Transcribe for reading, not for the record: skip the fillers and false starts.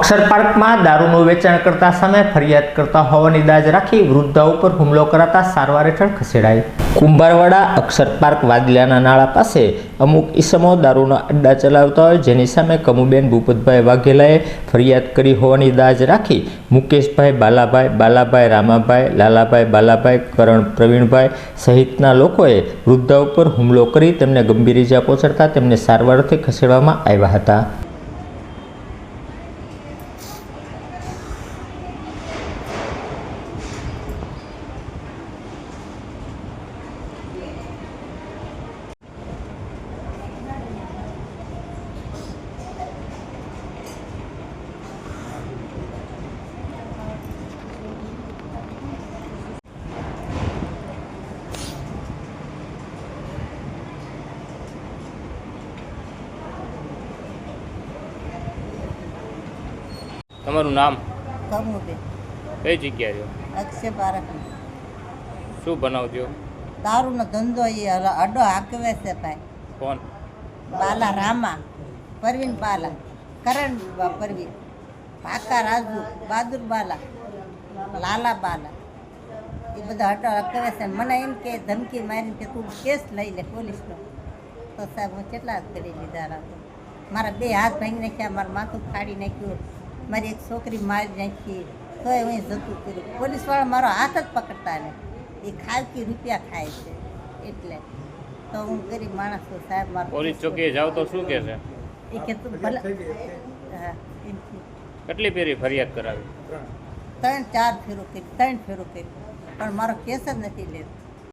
અક્ષર પાર્કમાં દારૂનું વેચાણ કરતા સામે ફરિયાદ કરતા હોવાની દાજ રાખી વૃદ્ધા ઉપર હુમલો કરાતા સારવાર હેઠળ ખસેડાઈ। કુંભારવાડા અક્ષર પાર્ક વાદલિયાના નાળા પાસે અમુક ઈસમો દારૂના અડ્ડા ચલાવતા હોય, જેની સામે કમુબેન ભૂપતભાઈ વાઘેલાએ ફરિયાદ કરી હોવાની દાજ રાખી મુકેશભાઈ બાલાભાઈ રામાભાઈ, લાલાભાઈ બાલાભાઈ, કરણ પ્રવીણભાઈ સહિતના લોકોએ વૃદ્ધા ઉપર હુમલો કરી તેમને ગંભીર ઇજા પહોંચાડતા તેમને સારવારથી ખસેડવામાં આવ્યા હતા। તમારું નામ? કમુબેન। કઈ જગ્યા છો? અક્ષય પાર્ક। શું બનાવજો? દારૂનો ધંધો એ અડો હાકવે છે ભાઈ। કોણ? બાલા રામા, પરવીન બાલા, કરણ પરવીન, પાકા રાજુ, બહાદુર બાલા, લાલા બાલા, એ બધા અડો હાકવે છે। મને એમ કે ધમકી મારીને કે તું કેસ લઈ લે પોલીસનો, તો સાહેબ હું કેટલા કરી લીધા રાખું। મારા બે હાથ ભાંગી નાખ્યા, મારું માથું ફાડી નાખ્યું, મારી એક છોકરી મારી નાખી, તોય હું જતું કર્યું। પોલીસવાળા મારો હાથ જ પકડતા ને, એ ખાલકી રૂપિયા ખાય છે, એટલે તો હું ગરીબ માણસ છું સાહેબ। મારો પોલીસ ચોકીએ જાવ તો શું કહે છે? એ કે તું ભલે હા એમથી કેટલી ફેરી ફરિયાદ કરાવી? 3-4 ફેરો કરી, 3 ફેરો કરી, પણ મારો કેસ જ નથી લેતો।